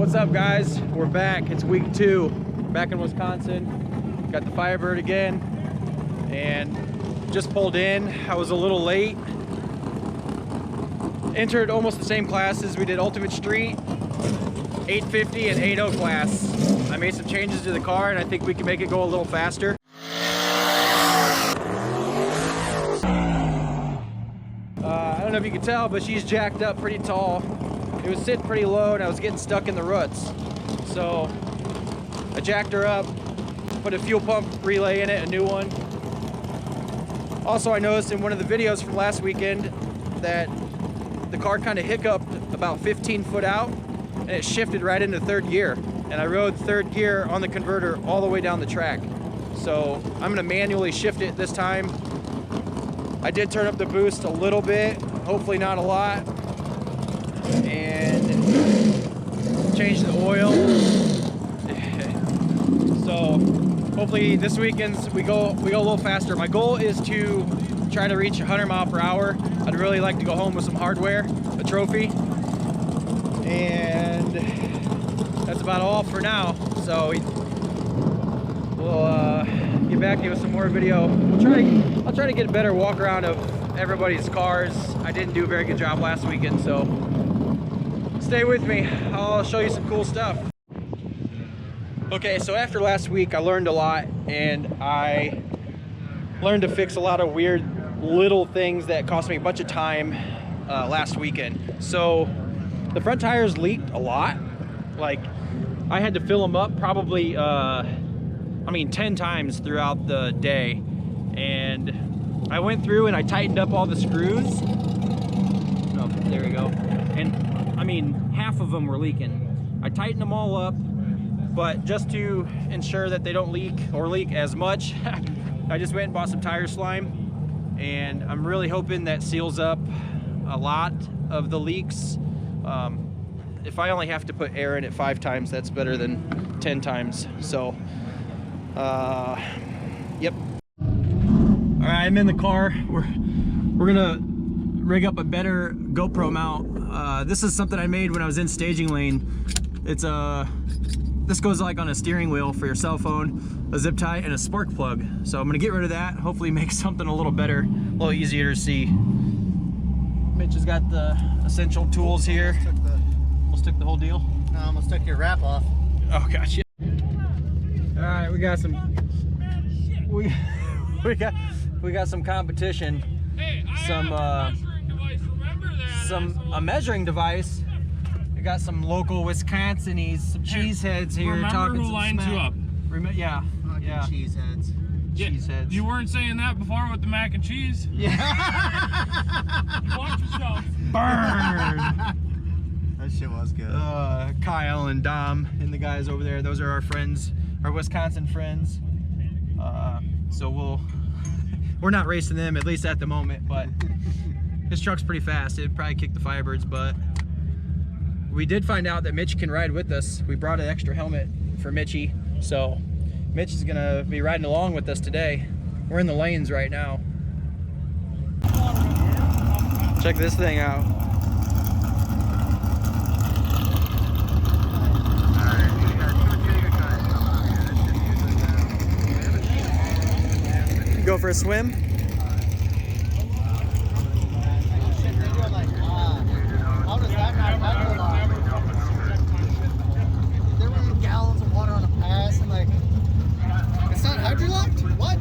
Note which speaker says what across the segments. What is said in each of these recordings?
Speaker 1: What's up, guys? We're back. It's week 2, back in Wisconsin. Got the Firebird again, and just pulled in. I was a little late. Entered almost the same classes. We did Ultimate Street, 850 and 80 class. I made some changes to the car, and I think we can make it go a little faster. I don't know if you can tell, but she's jacked up pretty tall. It was sitting pretty low, and I was getting stuck in the ruts. So I jacked her up, put a fuel pump relay in it, a new one. Also, I noticed in one of the videos from last weekend that the car kind of hiccuped about 15 foot out, and it shifted right into third gear. And I rode third gear on the converter all the way down the track. So I'm gonna manually shift it this time. I did turn up the boost a little bit, hopefully not a lot, and change the oil. So hopefully this weekend we go a little faster. My goal is to try to reach 100 mile per hour. I'd really like to go home with some hardware, a trophy, and that's about all for now. So we'll get back to you with some more video. I'll try to get a better walk around of everybody's cars. I didn't do a very good job last weekend, so stay with me. I'll show you some cool stuff. Okay, so after last week, I learned a lot, and I learned to fix a lot of weird little things that cost me a bunch of time last weekend. So the front tires leaked a lot. Like, I had to fill them up probably 10 times throughout the day, and I went through and I tightened up all the screws. Oh, there we go. And I mean, half of them were leaking. I tightened them all up, but just to ensure that they don't leak or leak as much, I just went and bought some tire slime, and I'm really hoping that seals up a lot of the leaks. If I only have to put air in it 5 times, that's better than 10 times. So yep. All right, I'm in the car. We're gonna rig up a better GoPro mount. This is something I made when I was in staging lane. It's this goes like on a steering wheel for your cell phone, a zip tie, and a spark plug. So I'm gonna get rid of that, hopefully make something a little better, a little easier to see. Mitch has got the essential tools here. Almost took the whole deal?
Speaker 2: No, I almost took your wrap off.
Speaker 1: Oh, gotcha. All right, we got some, we got some competition.
Speaker 3: Hey, I have a measuring device. Remember that.
Speaker 1: A measuring device. We got some local Wisconsinese, some cheeseheads here talking
Speaker 3: who
Speaker 1: some
Speaker 3: lined
Speaker 1: smack.
Speaker 3: you up?
Speaker 1: Yeah.
Speaker 2: Cheeseheads.
Speaker 3: Yeah,
Speaker 1: Cheeseheads.
Speaker 3: You weren't saying that before with the mac and cheese.
Speaker 1: Yeah.
Speaker 3: Watch yourself.
Speaker 1: Burn.
Speaker 2: That shit was good.
Speaker 1: Kyle and Dom and the guys over there, those are our friends, our Wisconsin friends. So we're not racing them, at least at the moment, but his truck's pretty fast. It'd probably kick the Firebird's butt. We did find out that Mitch can ride with us. We brought an extra helmet for Mitchie, so Mitch is gonna be riding along with us today. We're in the lanes right now. Check this thing out. Go for a swim?
Speaker 2: How does that not They're running gallons of water on a pass and like, it's not hydrolocked? What?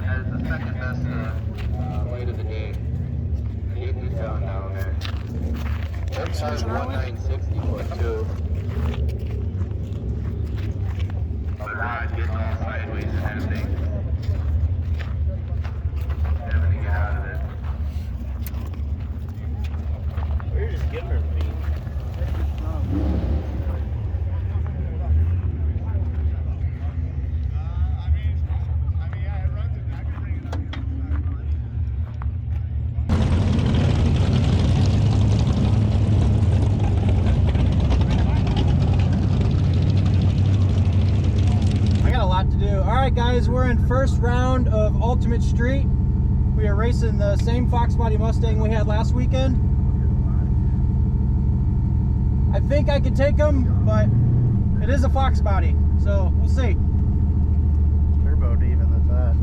Speaker 4: That is the second best weight of the day. 80 pound down there. That size 1960 foot too. The rod getting all sideways and everything. Having to get out of it. We're just giving her the feed.
Speaker 1: I got a lot to do. All right, guys, we're in first round of Ultimate Street. We are racing the same Fox body Mustang we had last weekend. I think I can take them, but it is a Fox body, so we'll see.
Speaker 2: Turboed even at that.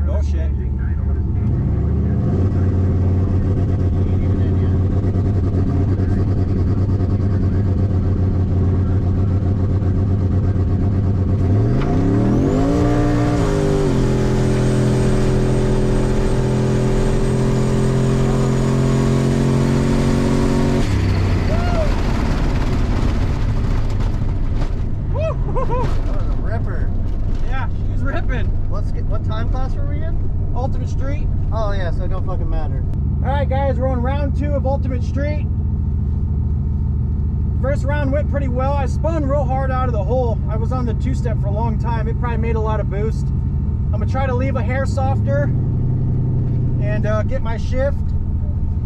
Speaker 1: Oh shit.
Speaker 2: What time class were we in?
Speaker 1: Ultimate Street.
Speaker 2: Oh yeah, so it don't fucking matter.
Speaker 1: Alright guys, we're on round 2 of Ultimate Street. First round went pretty well. I spun real hard out of the hole. I was on the 2-step for a long time. It probably made a lot of boost. I'm gonna try to leave a hair softer and get my shift.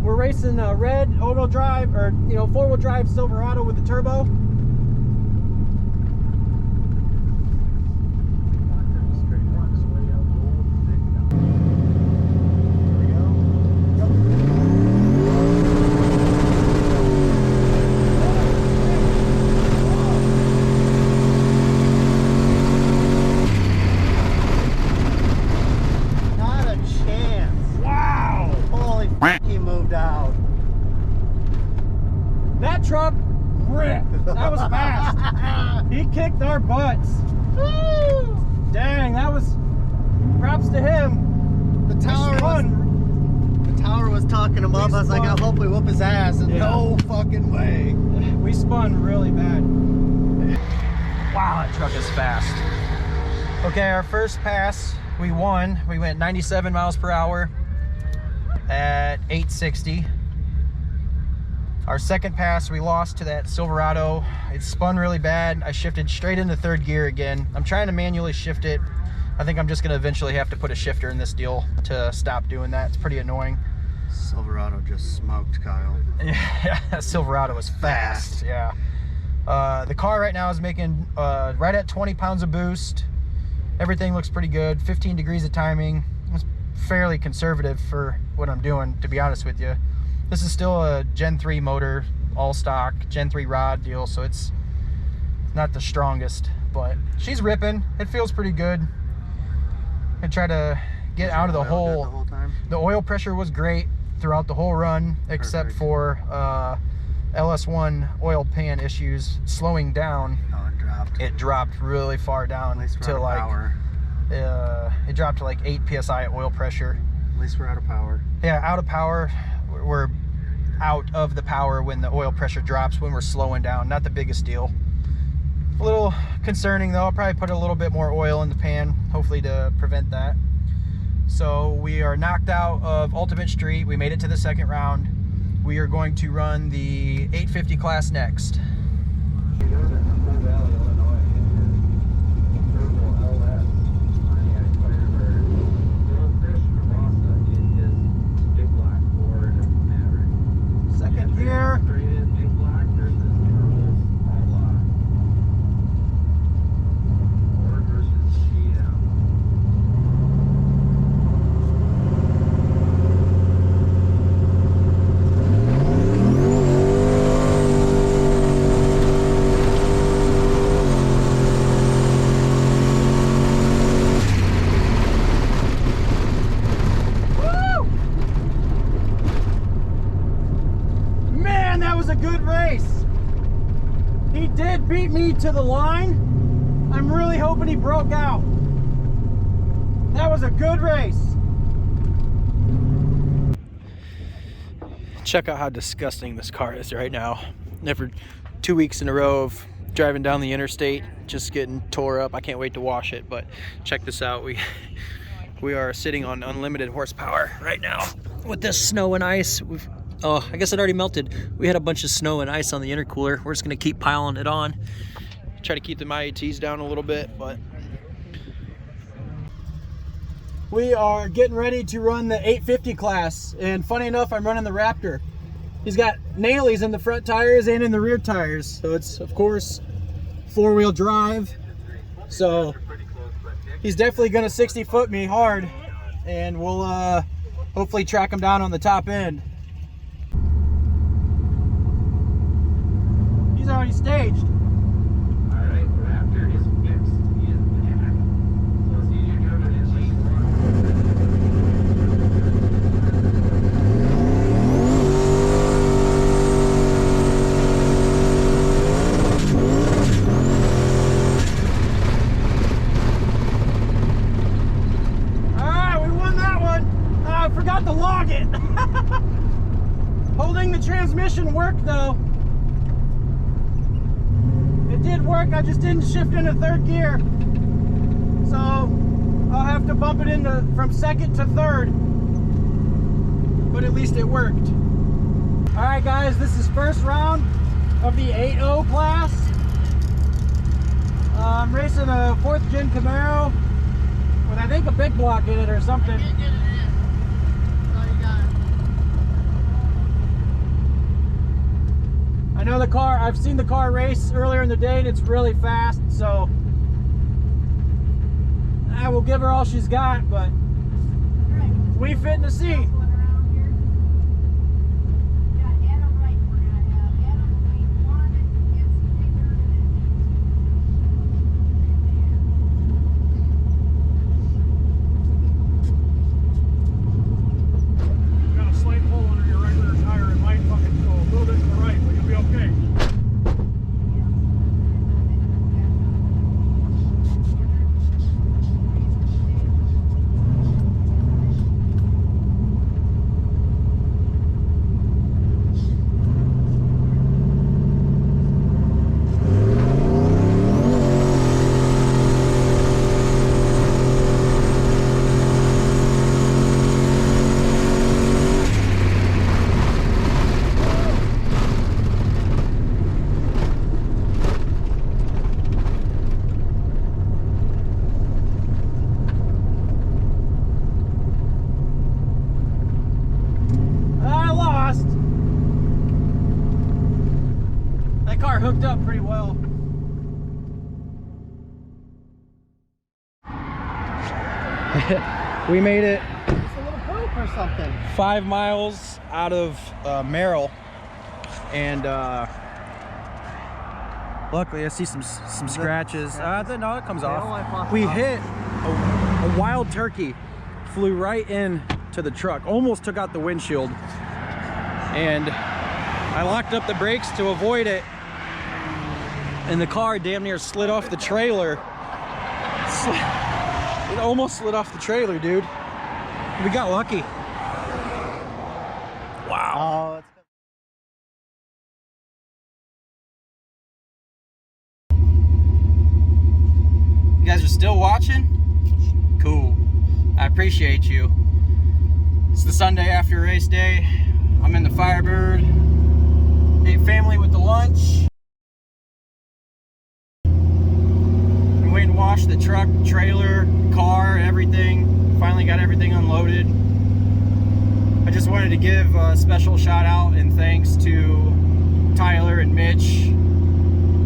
Speaker 1: We're racing a red all-wheel drive, or 4-wheel drive Silverado with the turbo. That truck ripped. That was fast. He kicked our butts. Woo! Dang, that was props to him.
Speaker 2: The tower was talking him up. I was like, I hope we whoop his ass. And no fucking way.
Speaker 1: We spun really bad. Wow, that truck is fast. Okay, our first pass, we won. We went 97 miles per hour at 860. Our second pass, we lost to that Silverado. It spun really bad. I shifted straight into 3rd gear again. I'm trying to manually shift it. I think I'm just gonna eventually have to put a shifter in this deal to stop doing that. It's pretty annoying.
Speaker 2: Silverado just smoked Kyle.
Speaker 1: Yeah, that Silverado was fast. Yeah. The car right now is making right at 20 pounds of boost. Everything looks pretty good. 15 degrees of timing. It's fairly conservative for what I'm doing, to be honest with you. This is still a Gen 3 motor, all stock, Gen 3 rod deal, so it's not the strongest, but she's ripping. It feels pretty good. I try to get out of the hole.
Speaker 2: The whole time?
Speaker 1: The oil pressure was great throughout the whole run, except for LS1 oil pan issues slowing down.
Speaker 2: Oh, it dropped.
Speaker 1: It dropped really far down to like
Speaker 2: power.
Speaker 1: It dropped to like 8 psi oil pressure.
Speaker 2: At least we're out of power.
Speaker 1: Yeah, out of power. We're out of the power when the oil pressure drops, when we're slowing down. Not the biggest deal. A little concerning though. I'll probably put a little bit more oil in the pan, hopefully to prevent that. So we are knocked out of Ultimate Street. We made it to the 2nd round. We are going to run the 850 class next. Second gear. He did beat me to the line. I'm really hoping he broke out. That was a good race. Check out how disgusting this car is right now. Never 2 weeks in a row of driving down the interstate, just getting tore up. I can't wait to wash it, but check this out. We are sitting on unlimited horsepower right now with this snow and ice. Oh, I guess it already melted. We had a bunch of snow and ice on the intercooler. We're just gonna keep piling it on. Try to keep the IATs down a little bit, but we are getting ready to run the 850 class. And funny enough, I'm running the Raptor. He's got nailies in the front tires and in the rear tires. So it's, of course, 4-wheel drive. So he's definitely gonna 60-foot me hard, and we'll hopefully track him down on the top end. He's already staged.
Speaker 4: Alright, Raptor is fixed. He is back. So see you doing it in lane
Speaker 1: 1. Alright, we won that one. I forgot to log it. Holding the transmission worked though. It did work, I just didn't shift into 3rd gear. So I'll have to bump it into from 2nd to 3rd. But at least it worked. Alright guys, this is first round of the 8.0 class. I'm racing a 4th gen Camaro with I think a big block in it or something. I know the car, I've seen the car race earlier in the day and it's really fast, so I will give her all she's got, but we fit in the seat. Hooked up pretty well. We made it.
Speaker 2: It's a little poop or something.
Speaker 1: 5 miles out of Merrill, and luckily I see some scratches. No, it comes off. We hit a wild turkey, flew right in to the truck, almost took out the windshield, and I locked up the brakes to avoid it. And the car damn near slid off the trailer. It almost slid off the trailer, dude. We got lucky. Wow. You guys are still watching? Cool. I appreciate you. It's the Sunday after race day. I'm in the Firebird. Ate family with the lunch. Washed the truck, trailer, car, everything. Finally got everything unloaded. I just wanted to give a special shout out and thanks to Tyler and Mitch.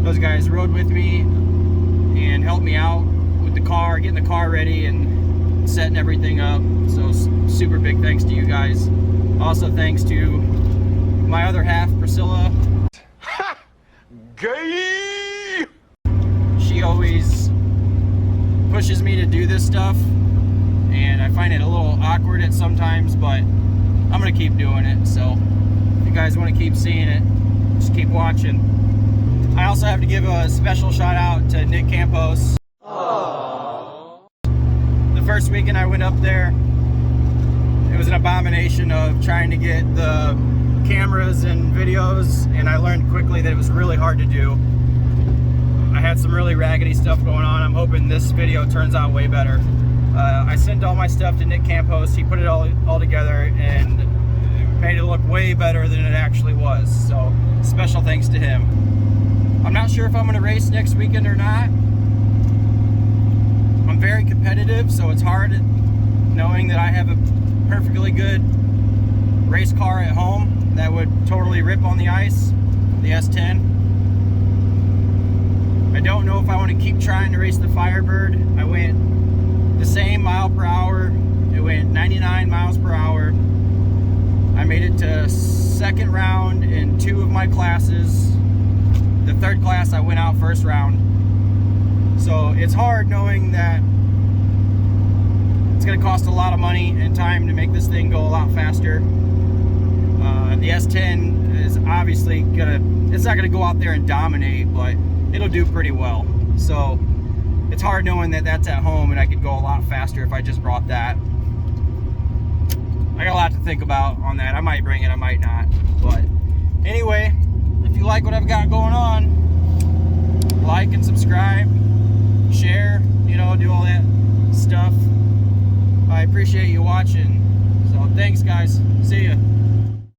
Speaker 1: Those guys rode with me and helped me out with the car, getting the car ready and setting everything up. So super big thanks to you guys. Also thanks to my other half, Priscilla. Gay! She always pushes me to do this stuff, and I find it a little awkward at sometimes, but I'm gonna keep doing it. So if you guys want to keep seeing it, just keep watching. I also have to give a special shout out to Nick Campos. Aww. The first weekend I went up there, it was an abomination of trying to get the cameras and videos, and I learned quickly that it was really hard to do. I had some really raggedy stuff going on. I'm hoping this video turns out way better. I sent all my stuff to Nick Campos. He put it all together and made it look way better than it actually was. So special thanks to him. I'm not sure if I'm gonna race next weekend or not. I'm very competitive, so it's hard knowing that I have a perfectly good race car at home that would totally rip on the ice, the S10. I don't know if I want to keep trying to race the Firebird. I went mile per hour. It went 99 miles per hour. I made it to second round in 2 of my classes. The third class I went out first round. So it's hard knowing that it's going to cost a lot of money and time to make this thing go a lot faster. The S10 is obviously it's not gonna go out there and dominate, but it'll do pretty well. So it's hard knowing that that's at home and I could go a lot faster if I just brought that. I got a lot to think about on that. I might bring it, I might not. But anyway, if you like what I've got going on, like and subscribe, share, you know, do all that stuff. I appreciate you watching. So thanks guys. See ya.